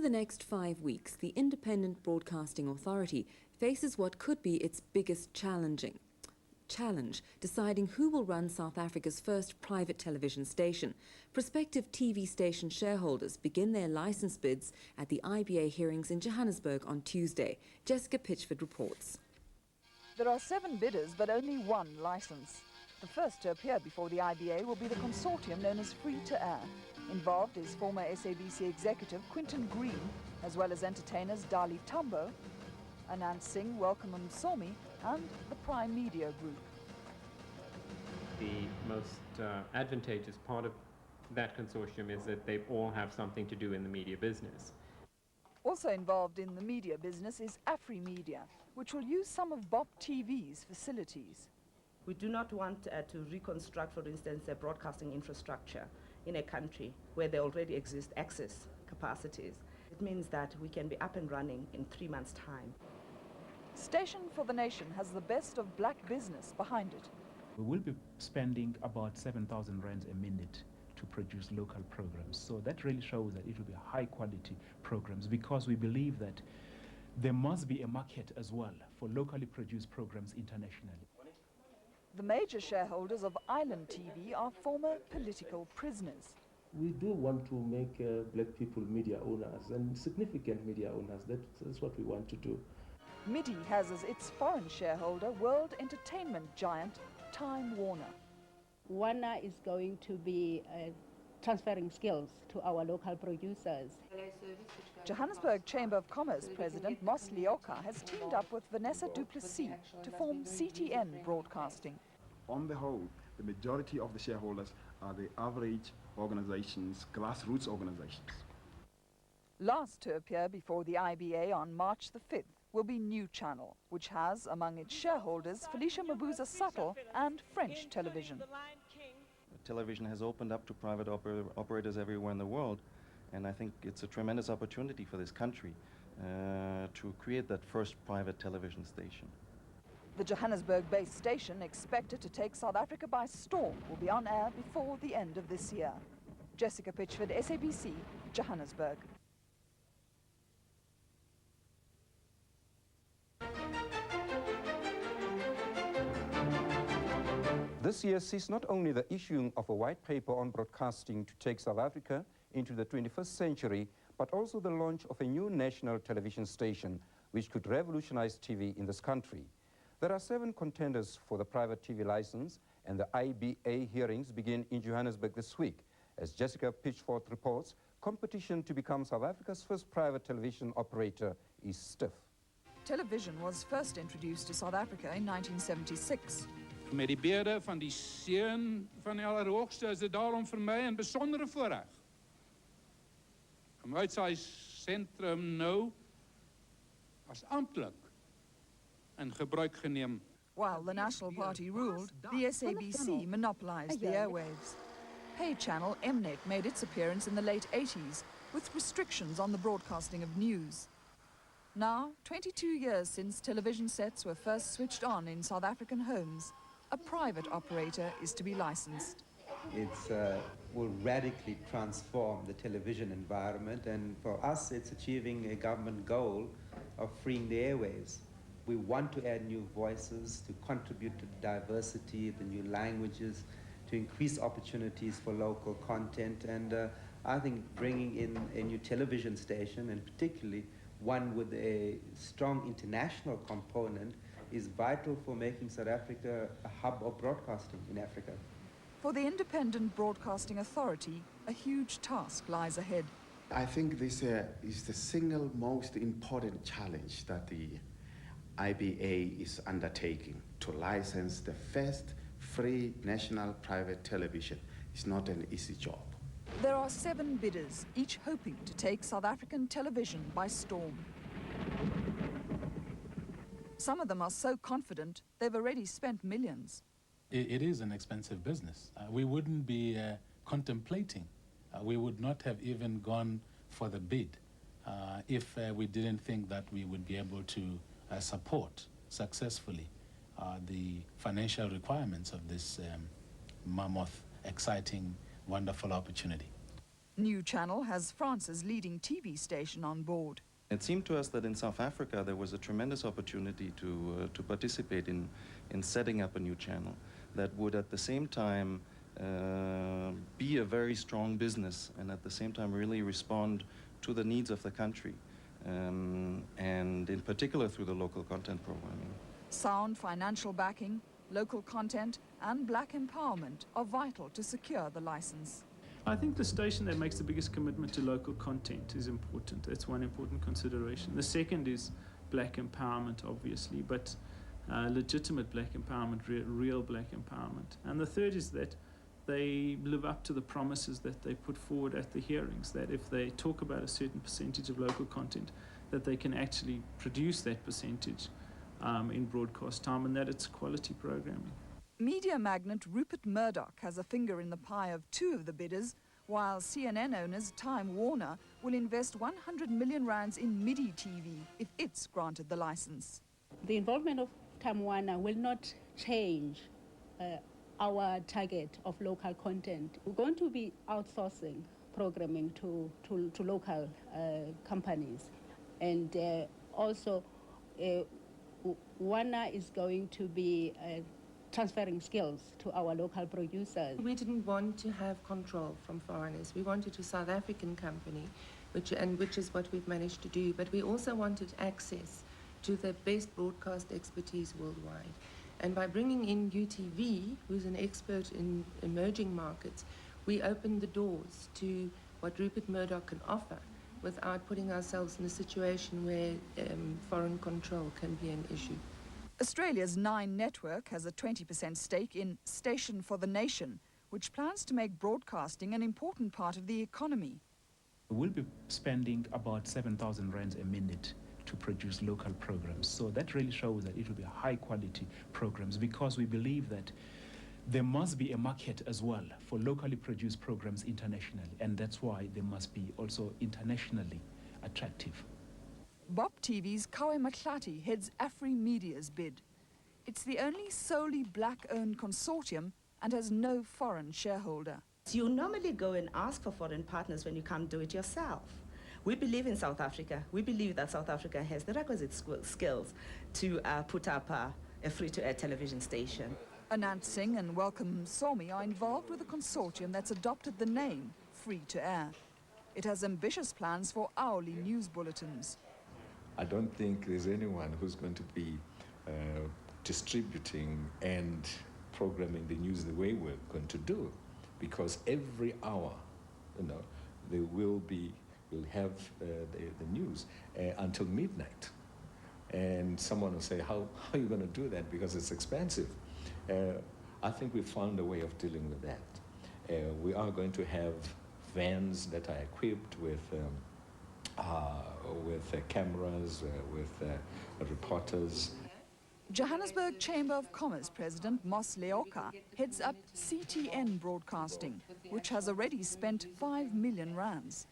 Over the next 5 weeks, the Independent Broadcasting Authority faces what could be its biggest challenge, deciding who will run South Africa's first private television station. Prospective TV station shareholders begin their license bids at the IBA hearings in Johannesburg on Tuesday. Jessica Pitchford reports. There are 7 bidders, but only 1 license. The first to appear before the IBA will be the consortium known as Free to Air. Involved is former SABC executive Quinton Green, as well as entertainers Dali Tambo, Anand Singh, Welcome Msomi, and the Prime Media Group. The most advantageous part of that consortium is that they all have something to do in the media business. Also involved in the media business is AfriMedia, which will use some of BOP TV's facilities. We do not want to reconstruct, for instance, a broadcasting infrastructure in a country where there already exist access capacities. It means that we can be up and running in 3 months' time. Station for the Nation has the best of black business behind it. We will be spending about 7,000 rands a minute to produce local programs. So that really shows that it will be high quality programs, because we believe that there must be a market as well for locally produced programs internationally. The major shareholders of Island TV are former political prisoners. We do want to make black people media owners and significant media owners. That's what we want to do. MIDI has as its foreign shareholder world entertainment giant Time Warner. Warner is going to be transferring skills to our local producers. Johannesburg Chamber of Commerce President Mos Lioka has teamed up with Vanessa du Plessis to form CTN Broadcasting. On the whole, the majority of the shareholders are the average organizations, grassroots organizations. Last to appear before the IBA on March the 5th will be New Channel, which has among its shareholders Felicia Mabuza Sattel and French Television. Television has opened up to private operators everywhere in the world, and I think it's a tremendous opportunity for this country to create that first private television station. The Johannesburg-based station, expected to take South Africa by storm, will be on air before the end of this year. Jessica Pitchford, SABC, Johannesburg. This year sees not only the issuing of a white paper on broadcasting to take South Africa into the 21st century, but also the launch of a new national television station which could revolutionize TV in this country. There are 7 contenders for the private TV license, and the IBA hearings begin in Johannesburg this week. As Jessica Pitchford reports, competition to become South Africa's first private television operator is stiff. Television was first introduced to South Africa in 1976. Met die bede van die seun van die Allerhoogste is dit daarom vir my 'n besondere voorreg om uit sy sentrum nou as amptelik in gebruik geneem. While the National Party ruled, the SABC monopolized the airwaves. Pay channel Mnet made its appearance in the late 80s with restrictions on the broadcasting of news. Now, 22 years since television sets were first switched on in South African homes, a private operator is to be licensed. It will radically transform the television environment, and for us it's achieving a government goal of freeing the airwaves. We want to add new voices, to contribute to diversity, the new languages, to increase opportunities for local content, and I think bringing in a new television station, and particularly one with a strong international component, is vital for making South Africa a hub of broadcasting in Africa. For the Independent Broadcasting Authority, a huge task lies ahead. I think this is the single most important challenge that the IBA is undertaking, to license the first free national private television. It's not an easy job. There are 7 bidders, each hoping to take South African television by storm. Some of them are so confident they've already spent millions. It is an expensive business. We wouldn't be contemplating. We would not have even gone for the bid if we didn't think that we would be able to support successfully the financial requirements of this mammoth, exciting, wonderful opportunity. New Channel has France's leading TV station on board. It seemed to us that in South Africa there was a tremendous opportunity to participate in setting up a new channel that would at the same time be a very strong business and at the same time really respond to the needs of the country, and in particular through the local content programming. Sound financial backing, local content and black empowerment are vital to secure the license. I think the station that makes the biggest commitment to local content is important. That's one important consideration. The second is black empowerment, obviously, but legitimate black empowerment, real black empowerment. And the third is that they live up to the promises that they put forward at the hearings, that if they talk about a certain percentage of local content, that they can actually produce that percentage in broadcast time, and that it's quality programming. Media magnate Rupert Murdoch has a finger in the pie of two of the bidders, while CNN owners Time Warner will invest 100 million rands in MIDI TV if it's granted the license. The involvement of Time Warner will not change our target of local content. We're going to be outsourcing programming to local companies, and also Warner is going to be transferring skills to our local producers. We didn't want to have control from foreigners. We wanted a South African company, which is what we've managed to do, but we also wanted access to the best broadcast expertise worldwide. And by bringing in UTV, who's an expert in emerging markets, we opened the doors to what Rupert Murdoch can offer without putting ourselves in a situation where foreign control can be an issue. Australia's Nine Network has a 20% stake in Station for the Nation, which plans to make broadcasting an important part of the economy. We'll be spending about 7,000 rands a minute to produce local programs. So that really shows that it will be high quality programs, because we believe that there must be a market as well for locally produced programs internationally, and that's why they must be also internationally attractive. Bop TV's Kawe Maklati heads AfriMedia's bid. It's the only solely black-owned consortium and has no foreign shareholder. You normally go and ask for foreign partners when you can't do it yourself. We believe in South Africa. We believe that South Africa has the requisite skills to put up a free-to-air television station. Anant Singh and Welcome Somi are involved with a consortium that's adopted the name Free-to-Air. It has ambitious plans for hourly news bulletins. I don't think there's anyone who's going to be distributing and programming the news the way we're going to do, because every hour, they will have the news until midnight. And someone will say, how are you going to do that, because it's expensive? I think we found a way of dealing with that. We are going to have vans that are equipped with cameras, with reporters. Johannesburg Chamber of Commerce President Mos Leoka heads up CTN Broadcasting, which has already spent 5 million rands.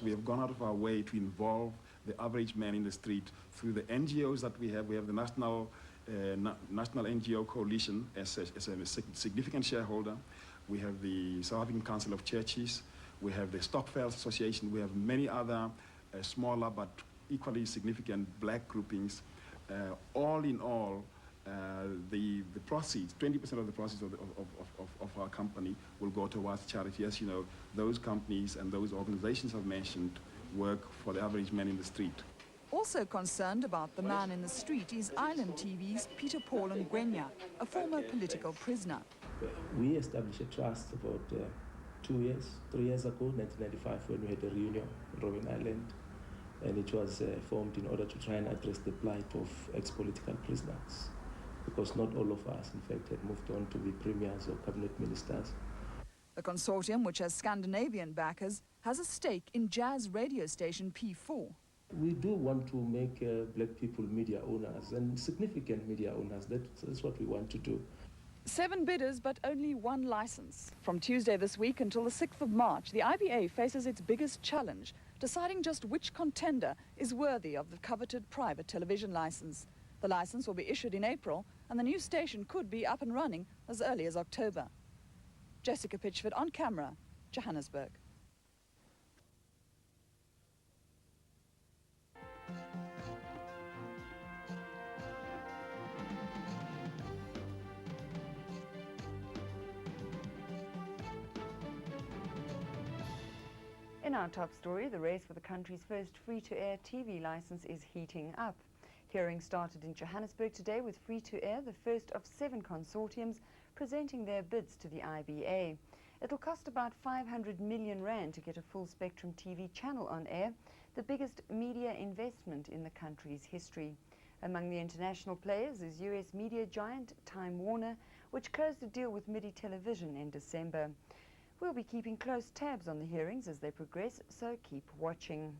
We have gone out of our way to involve the average man in the street through the NGOs that we have. We have the National NGO Coalition as a significant shareholder. We have the South African Council of Churches. We have the Stockfells Association. We have many other smaller but equally significant black groupings. All in all, the proceeds, 20% of the proceeds of our company will go towards charity. As you know, those companies and those organizations I've mentioned work for the average man in the street. Also concerned about the man in the street is Island TV's Peter Paul Ngwenya, a former political prisoner. We established a trust about 3 years ago, 1995, when we had a reunion in Robben Island. And it was formed in order to try and address the plight of ex-political prisoners, because not all of us, in fact, had moved on to be premiers or cabinet ministers. The consortium, which has Scandinavian backers, has a stake in jazz radio station P4. We do want to make black people media owners, and significant media owners. That's what we want to do. 7 bidders, but only 1 license. From Tuesday this week until the 6th of March, the IBA faces its biggest challenge, deciding just which contender is worthy of the coveted private television license. The license will be issued in April, and the new station could be up and running as early as October. Jessica Pitchford on camera, Johannesburg. In our top story, the race for the country's first free-to-air TV license is heating up. Hearings started in Johannesburg today with free-to-air, the first of 7 consortiums presenting their bids to the IBA. It'll cost about 500 million rand to get a full-spectrum TV channel on air, the biggest media investment in the country's history. Among the international players is US media giant Time Warner, which closed a deal with MIDI Television in December. We'll be keeping close tabs on the hearings as they progress, so keep watching.